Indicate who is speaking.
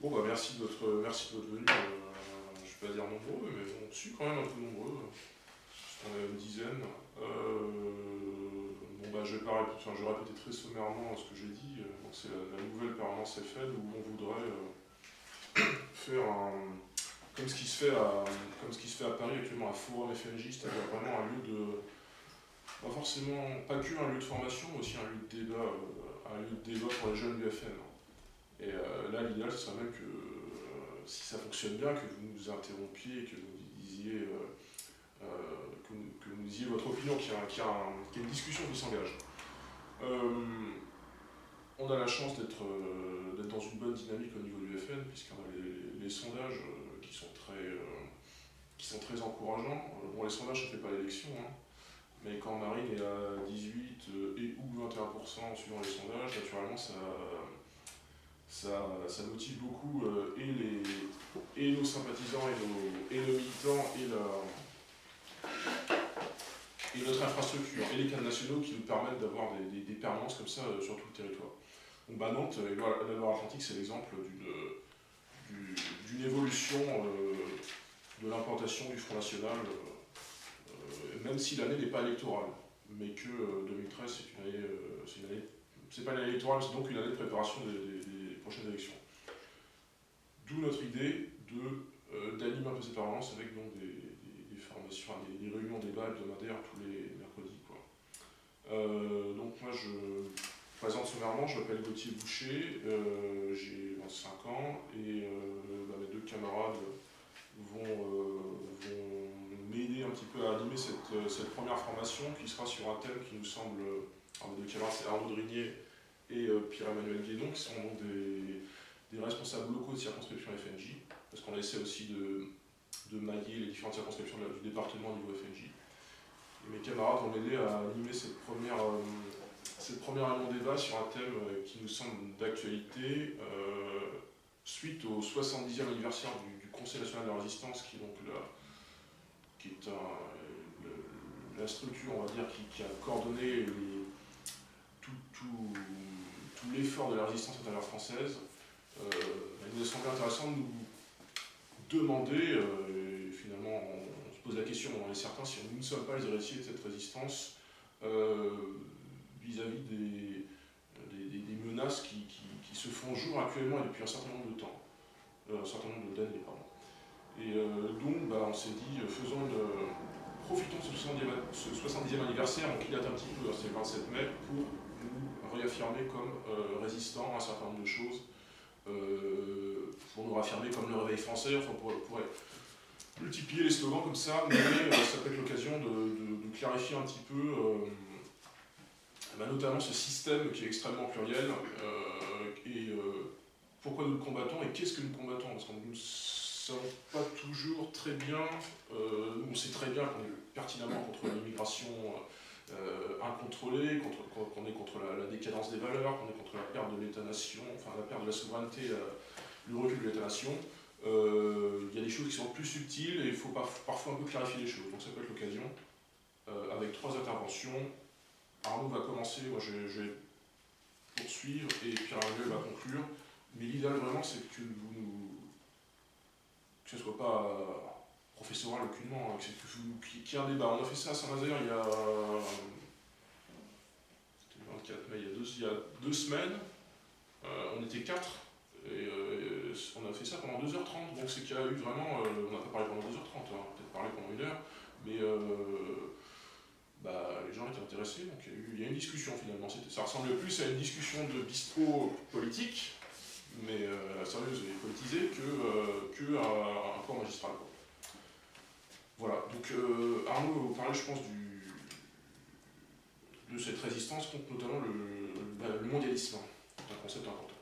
Speaker 1: Bon, bah merci de votre venue. Je vais pas dire nombreux, mais on suit quand même un peu nombreux. On est une dizaine. Bon, bah je vais pas répéter, enfin, je vais répéter très sommairement ce que j'ai dit. Donc, c'est la nouvelle permanence FL où on voudrait faire comme ce qui se fait à Paris actuellement, un forum FNJ, c'est-à-dire vraiment un lieu de. Pas forcément, pas que un lieu de formation, mais aussi un lieu de débat pour les jeunes du FN. Et là, l'idéal, ce serait même que, si ça fonctionne bien, que vous nous interrompiez, que vous disiez, que vous disiez votre opinion, qu'il y ait une discussion qui s'engage. On a la chance d'être dans une bonne dynamique au niveau du FN, puisqu'on a les sondages qui sont très encourageants. Bon, les sondages, ça ne fait pas l'élection, hein, mais quand Marine est à 18 et ou 21% suivant les sondages, naturellement, ça motive beaucoup et nos sympathisants et nos militants et notre infrastructure et les cadres nationaux qui nous permettent d'avoir des permanences comme ça sur tout le territoire. Donc Nantes et la Loire-Atlantique, c'est l'exemple d'une évolution de l'implantation du Front National, même si l'année n'est pas électorale, mais que 2013 c'est pas une année électorale, c'est donc une année de préparation des prochaines élections. D'où notre idée d'animer un peu ces permanences avec donc des formations, des réunions débats hebdomadaires tous les mercredis, quoi. Donc moi je présente sommairement, je m'appelle Gauthier Boucher, j'ai 25 ans et mes deux camarades vont m'aider un petit peu à animer cette première formation qui sera sur un thème qui nous semble. Alors, mes deux camarades, c'est Arnaud Drigné et Pierre-Emmanuel Guédon, qui sont donc des responsables locaux de circonscription FNJ, parce qu'on essaie aussi de mailler les différentes circonscriptions du département au niveau FNJ. Et mes camarades vont m'aider à animer cette première réunion débat sur un thème qui nous semble d'actualité, suite au 70e anniversaire du Conseil national de la résistance, qui est donc la structure, on va dire, qui a coordonné tout l'effort de la résistance intérieure française. Il nous a semblé intéressant de nous demander, et finalement on se pose la question, on est certain, si nous ne sommes pas les héritiers de cette résistance vis-à-vis des menaces qui se font jour actuellement et depuis un certain nombre de temps, un certain nombre d'années, pardon. Et donc on s'est dit, profitons de ce 70e anniversaire, donc il date un petit peu, c'est le 27 mai, pour nous réaffirmer comme résistants à un certain nombre de choses, pour nous réaffirmer comme le réveil français, enfin on pourrait multiplier les slogans comme ça, mais ça peut être l'occasion de clarifier un petit peu notamment ce système qui est extrêmement pluriel, et pourquoi nous le combattons et qu'est-ce que nous combattons, parce qu'on ne savons pas toujours très bien, on sait très bien qu'on est pertinemment contre l'immigration incontrôlée, qu'on est contre la décadence des valeurs, qu'on est contre la perte de l'État-nation, enfin la perte de la souveraineté, le recul de l'État-nation. Il y a des choses qui sont plus subtiles et il faut parfois un peu clarifier les choses. Donc ça peut être l'occasion, avec 3 interventions. Arnaud va commencer, moi je vais poursuivre et Pierre-Emmanuel va conclure. Mais l'idéal vraiment c'est que ce ne soit pas professoral aucunement, qu'il y ait un débat. On a fait ça à Saint-Nazaire il y a... C'était le 24 mai, il y a 2 semaines. On était 4. Et on a fait ça pendant 2h30, donc c'est qu'il y a eu vraiment, on n'a pas parlé pendant 2h30, hein, on a peut-être parlé pendant 1 heure, mais les gens étaient intéressés, donc il y a une discussion finalement. Ça ressemble plus à une discussion de bistrot politique, mais sérieuse et politisée, qu'à un corps magistral. Voilà, donc Arnaud parlait, je pense, de cette résistance contre notamment le mondialisme, c'est un concept important.